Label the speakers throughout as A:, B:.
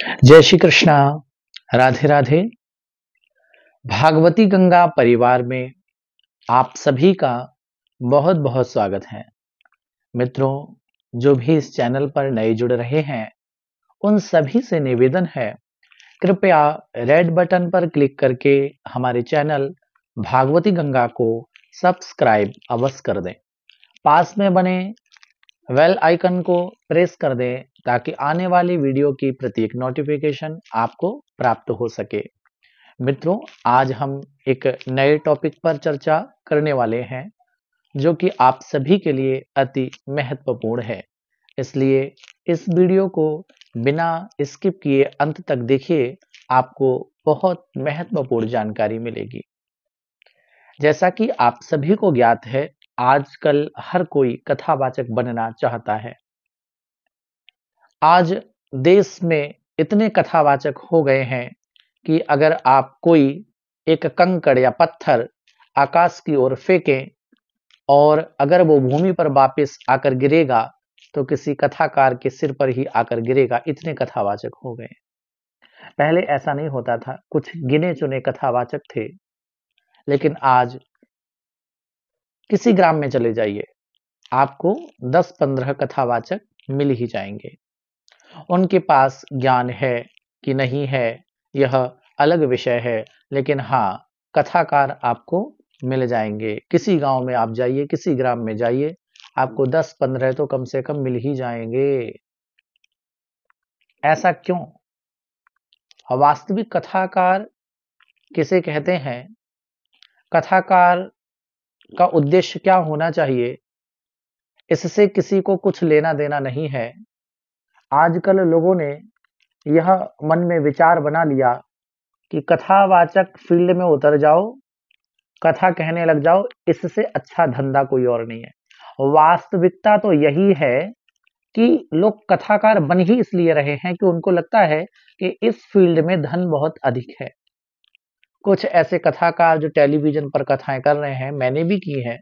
A: जय श्री कृष्णा। राधे राधे। भागवती गंगा परिवार में आप सभी का बहुत बहुत स्वागत है। मित्रों, जो भी इस चैनल पर नए जुड़ रहे हैं उन सभी से निवेदन है, कृपया रेड बटन पर क्लिक करके हमारे चैनल भागवती गंगा को सब्सक्राइब अवश्य कर दें। पास में बने बेल आइकन को प्रेस कर दें ताकि आने वाली वीडियो की प्रत्येक नोटिफिकेशन आपको प्राप्त हो सके। मित्रों, आज हम एक नए टॉपिक पर चर्चा करने वाले हैं जो कि आप सभी के लिए अति महत्वपूर्ण है, इसलिए इस वीडियो को बिना स्किप किए अंत तक देखिए, आपको बहुत महत्वपूर्ण जानकारी मिलेगी। जैसा कि आप सभी को ज्ञात है, आजकल हर कोई कथावाचक बनना चाहता है। आज देश में इतने कथावाचक हो गए हैं कि अगर आप कोई एक कंकड़ या पत्थर आकाश की ओर फेंकें और अगर वो भूमि पर वापस आकर गिरेगा तो किसी कथाकार के सिर पर ही आकर गिरेगा। इतने कथावाचक हो गए। पहले ऐसा नहीं होता था, कुछ गिने चुने कथावाचक थे, लेकिन आज किसी ग्राम में चले जाइए, आपको 10-15 कथावाचक मिल ही जाएंगे। उनके पास ज्ञान है कि नहीं है यह अलग विषय है, लेकिन हाँ, कथाकार आपको मिल जाएंगे। किसी गांव में आप जाइए, किसी ग्राम में जाइए, आपको 10-15 तो कम से कम मिल ही जाएंगे। ऐसा क्यों? वास्तविक कथाकार किसे कहते हैं? कथाकार का उद्देश्य क्या होना चाहिए, इससे किसी को कुछ लेना देना नहीं है। आजकल लोगों ने यह मन में विचार बना लिया कि कथावाचक फील्ड में उतर जाओ, कथा कहने लग जाओ, इससे अच्छा धंधा कोई और नहीं है। वास्तविकता तो यही है कि लोग कथाकार बन ही इसलिए रहे हैं कि उनको लगता है कि इस फील्ड में धन बहुत अधिक है। कुछ ऐसे कथाकार जो टेलीविजन पर कथाएं कर रहे हैं, मैंने भी की है,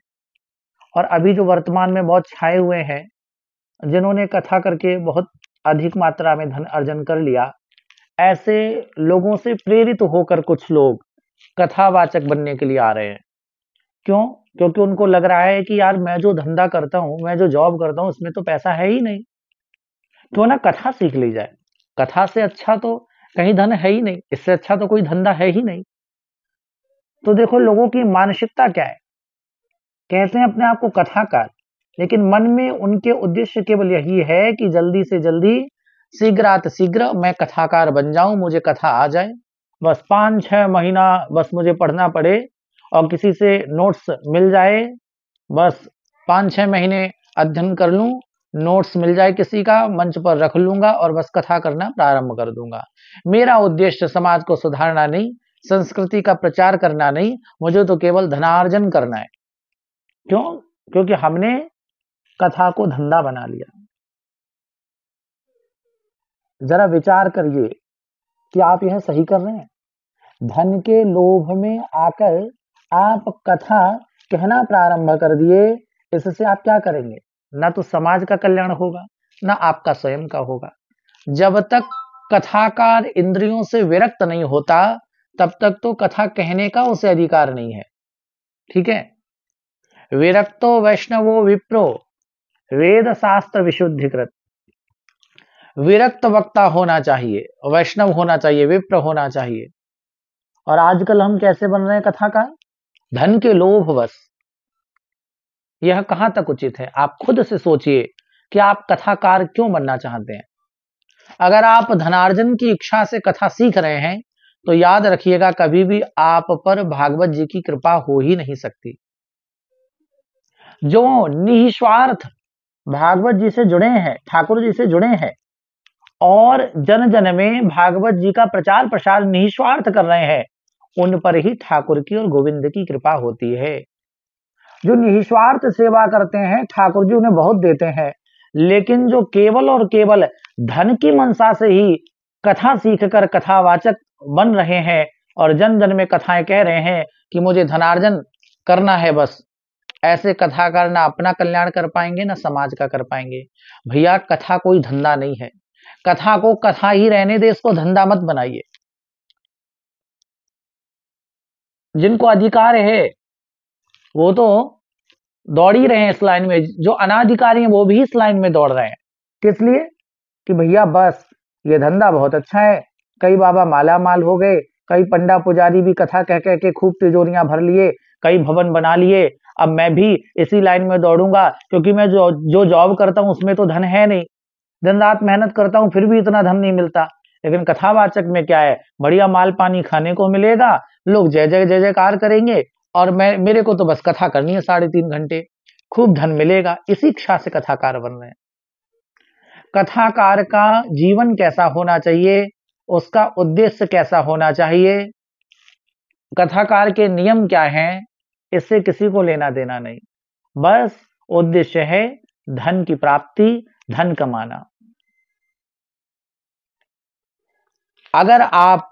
A: और अभी जो वर्तमान में बहुत छाए हुए हैं, जिन्होंने कथा करके बहुत अधिक मात्रा में धन अर्जन कर लिया, ऐसे लोगों से प्रेरित होकर कुछ लोग कथावाचक बनने के लिए आ रहे हैं। क्यों? क्योंकि उनको लग रहा है कि यार, मैं जो धंधा करता हूं, मैं जो जॉब करता हूं, उसमें तो पैसा है ही नहीं, क्यों ना कथा सीख ली जाए। कथा से अच्छा तो कहीं धन है ही नहीं, इससे अच्छा तो कोई धंधा है ही नहीं। तो देखो, लोगों की मानसिकता क्या है। कहते हैं अपने आप को कथाकार, लेकिन मन में उनके उद्देश्य केवल यही है कि जल्दी से जल्दी, शीघ्रात शीघ्र मैं कथाकार बन जाऊं, मुझे कथा आ जाए, बस 5-6 महीना बस मुझे पढ़ना पड़े और किसी से नोट्स मिल जाए, बस 5-6 महीने अध्ययन कर लूं, नोट्स मिल जाए किसी का, मंच पर रख लूंगा और बस कथा करना प्रारंभ कर दूंगा। मेरा उद्देश्य समाज को सुधारना नहीं, संस्कृति का प्रचार करना नहीं, मुझे तो केवल धनार्जन करना है। क्यों? क्योंकि हमने कथा को धंधा बना लिया। जरा विचार करिए कि आप यह सही कर रहे हैं। धन के लोभ में आकर आप कथा कहना प्रारंभ कर दिए, इससे आप क्या करेंगे? ना तो समाज का कल्याण होगा, ना आपका स्वयं का होगा। जब तक कथाकार इंद्रियों से विरक्त नहीं होता, तब तक तो कथा कहने का उसे अधिकार नहीं है। ठीक है? विरक्तो वैष्णवो विप्रो वेद शास्त्र विशुद्धिकृत। विरक्त वक्ता होना चाहिए, वैष्णव होना चाहिए, विप्र होना चाहिए। और आजकल हम कैसे बन रहे हैं कथाकार? धन के लोभवश। यह कहां तक उचित है? आप खुद से सोचिए कि आप कथाकार क्यों बनना चाहते हैं। अगर आप धनार्जन की इच्छा से कथा सीख रहे हैं तो याद रखिएगा, कभी भी आप पर भागवत जी की कृपा हो ही नहीं सकती। जो निस्वार्थ भागवत जी से जुड़े हैं, ठाकुर जी से जुड़े हैं और जन जन में भागवत जी का प्रचार प्रसार निस्वार्थ कर रहे हैं, उन पर ही ठाकुर की और गोविंद की कृपा होती है। जो निस्वार्थ सेवा करते हैं, ठाकुर जी उन्हें बहुत देते हैं, लेकिन जो केवल और केवल धन की मनसा से ही कथा सीखकर कथावाचक बन रहे हैं और जन जन में कथाएं कह रहे हैं कि मुझे धनार्जन करना है, बस ऐसे कथाकार ना अपना कल्याण कर पाएंगे, ना समाज का कर पाएंगे। भैया, कथा कोई धंधा नहीं है। कथा को कथा ही रहने दे, इसको धंधा मत बनाइए। जिनको अधिकार है वो तो दौड़ ही रहे हैं इस लाइन में, जो अनाधिकारी हैं वो भी इस लाइन में दौड़ रहे हैं। किस लिए? कि भैया बस ये धंधा बहुत अच्छा है, कई बाबा माला माल हो गए, कई पंडा पुजारी भी कथा कह कह के खूब तिजोरियां भर लिए, कई भवन बना लिए, अब मैं भी इसी लाइन में दौड़ूंगा, क्योंकि मैं जो जॉब करता हूं उसमें तो धन है नहीं, दिन रात मेहनत करता हूं फिर भी इतना धन नहीं मिलता। लेकिन कथावाचक में क्या है, बढ़िया माल पानी खाने को मिलेगा, लोग जय जय जय जयकार करेंगे, और मेरे को तो बस कथा करनी है 3.5 घंटे, खूब धन मिलेगा। इसी इच्छा से कथाकार बन रहे हैं। कथाकार का जीवन कैसा होना चाहिए, उसका उद्देश्य कैसा होना चाहिए, कथाकार के नियम क्या हैं, इससे किसी को लेना देना नहीं। बस उद्देश्य है धन की प्राप्ति, धन कमाना। अगर आप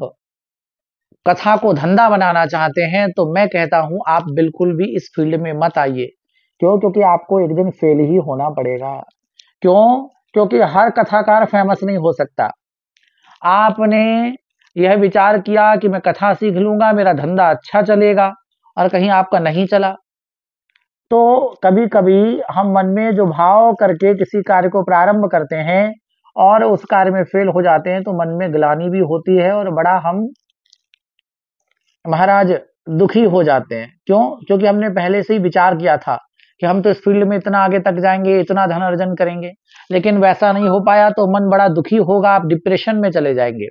A: कथा को धंधा बनाना चाहते हैं तो मैं कहता हूं आप बिल्कुल भी इस फील्ड में मत आइए। क्यों? क्योंकि आपको एक दिन फेल ही होना पड़ेगा। क्यों? क्योंकि हर कथाकार फेमस नहीं हो सकता। आपने यह विचार किया कि मैं कथा सीख लूंगा, मेरा धंधा अच्छा चलेगा, और कहीं आपका नहीं चला, तो कभी कभी हम मन में जो भाव करके किसी कार्य को प्रारंभ करते हैं और उस कार्य में फेल हो जाते हैं, तो मन में ग्लानि भी होती है और बड़ा हम महाराज दुखी हो जाते हैं। क्यों? क्योंकि हमने पहले से ही विचार किया था कि हम तो इस फील्ड में इतना आगे तक जाएंगे, इतना धन अर्जन करेंगे, लेकिन वैसा नहीं हो पाया तो मन बड़ा दुखी होगा, आप डिप्रेशन में चले जाएंगे।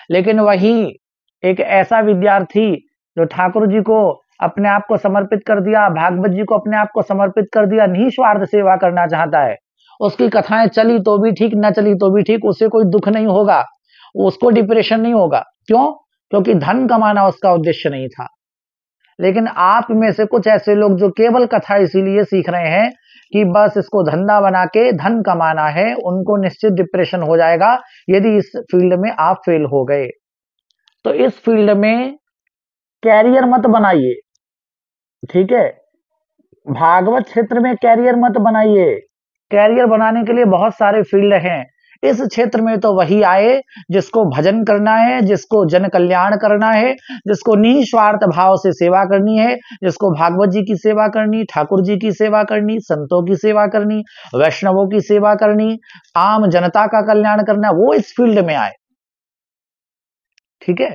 A: लेकिन वही एक ऐसा विद्यार्थी जो ठाकुर जी को अपने आप को समर्पित कर दिया, भागवत जी को अपने आप को समर्पित कर दिया, निस्वार्थ सेवा करना चाहता है, उसकी कथाएं चली तो भी ठीक, न चली तो भी ठीक, उसे कोई दुख नहीं होगा, उसको डिप्रेशन नहीं होगा। क्यों? क्योंकि धन कमाना उसका उद्देश्य नहीं था। लेकिन आप में से कुछ ऐसे लोग जो केवल कथा इसीलिए सीख रहे हैं कि बस इसको धंधा बना के धन कमाना है, उनको निश्चित डिप्रेशन हो जाएगा यदि इस फील्ड में आप फेल हो गए। तो इस फील्ड में कैरियर मत बनाइए, ठीक है? भागवत क्षेत्र में कैरियर मत बनाइए। कैरियर बनाने के लिए बहुत सारे फील्ड हैं। इस क्षेत्र में तो वही आए जिसको भजन करना है, जिसको जन कल्याण करना है, जिसको निस्वार्थ भाव से सेवा करनी है, जिसको भागवत जी की सेवा करनी, ठाकुर जी की सेवा करनी, संतों की सेवा करनी, वैष्णवों की सेवा करनी, आम जनता का कल्याण करना, वो इस फील्ड में आए। ठीक है?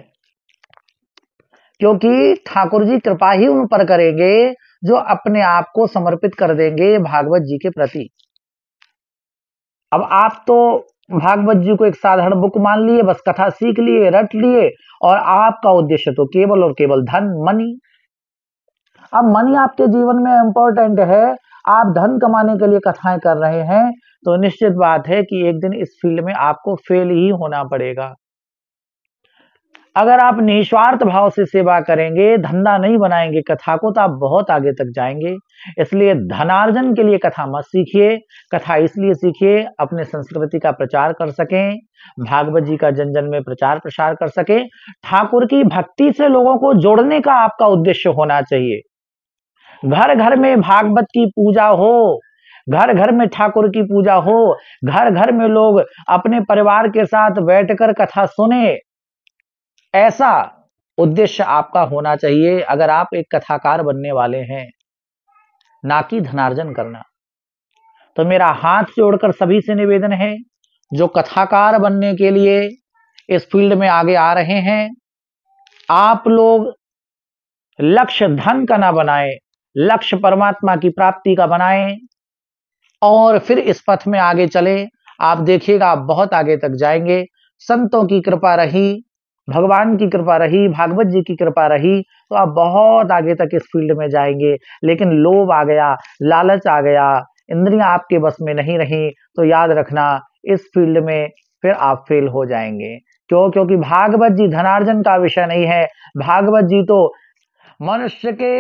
A: क्योंकि ठाकुर जी कृपा ही उन पर करेंगे जो अपने आप को समर्पित कर देंगे भागवत जी के प्रति। अब आप तो भागवत जी को एक साधारण बुक मान लिए, बस कथा सीख लिए, रट लिए, और आपका उद्देश्य तो केवल और केवल धन, मनी। अब मनी आपके जीवन में इंपॉर्टेंट है, आप धन कमाने के लिए कथाएं कर रहे हैं, तो निश्चित बात है कि एक दिन इस फील्ड में आपको फेल ही होना पड़ेगा। अगर आप निस्वार्थ भाव से सेवा करेंगे, धंधा नहीं बनाएंगे कथा को, तो आप बहुत आगे तक जाएंगे। इसलिए धनार्जन के लिए कथा मत सीखिए। कथा इसलिए सीखिए अपने संस्कृति का प्रचार कर सकें, भागवत जी का जन जन में प्रचार प्रसार कर सकें। ठाकुर की भक्ति से लोगों को जोड़ने का आपका उद्देश्य होना चाहिए। घर घर में भागवत की पूजा हो, घर घर में ठाकुर की पूजा हो, घर घर में लोग अपने परिवार के साथ बैठकर कथा सुने, ऐसा उद्देश्य आपका होना चाहिए अगर आप एक कथाकार बनने वाले हैं, ना कि धनार्जन करना। तो मेरा हाथ जोड़कर सभी से निवेदन है, जो कथाकार बनने के लिए इस फील्ड में आगे आ रहे हैं, आप लोग लक्ष्य धन का ना बनाएं, लक्ष्य परमात्मा की प्राप्ति का बनाएं, और फिर इस पथ में आगे चलें। आप देखिएगा आप बहुत आगे तक जाएंगे। संतों की कृपा रही, भगवान की कृपा रही, भागवत जी की कृपा रही, तो आप बहुत आगे तक इस फील्ड में जाएंगे। लेकिन लोभ आ गया, लालच आ गया, इंद्रियां आपके बस में नहीं रही, तो याद रखना इस फील्ड में फिर आप फेल हो जाएंगे। क्यों? क्योंकि भागवत जी धनार्जन का विषय नहीं है। भागवत जी तो मनुष्य के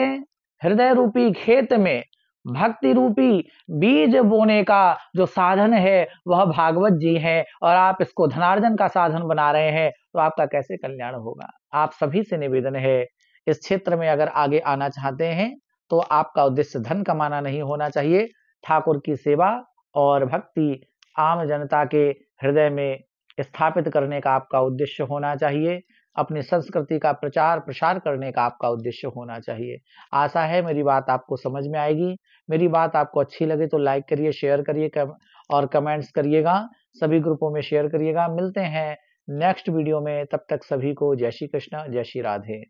A: हृदय रूपी खेत में भक्ति रूपी बीज बोने का जो साधन है वह भागवत जी है, और आप इसको धनार्जन का साधन बना रहे हैं, तो आपका कैसे कल्याण होगा? आप सभी से निवेदन है, इस क्षेत्र में अगर आगे आना चाहते हैं तो आपका उद्देश्य धन कमाना नहीं होना चाहिए। ठाकुर की सेवा और भक्ति आम जनता के हृदय में स्थापित करने का आपका उद्देश्य होना चाहिए। अपनी संस्कृति का प्रचार प्रसार करने का आपका उद्देश्य होना चाहिए। आशा है मेरी बात आपको समझ में आएगी। मेरी बात आपको अच्छी लगे तो लाइक करिए, शेयर करिए और कमेंट्स करिएगा। सभी ग्रुपों में शेयर करिएगा। मिलते हैं नेक्स्ट वीडियो में, तब तक सभी को जय श्री कृष्ण, जय श्री राधे।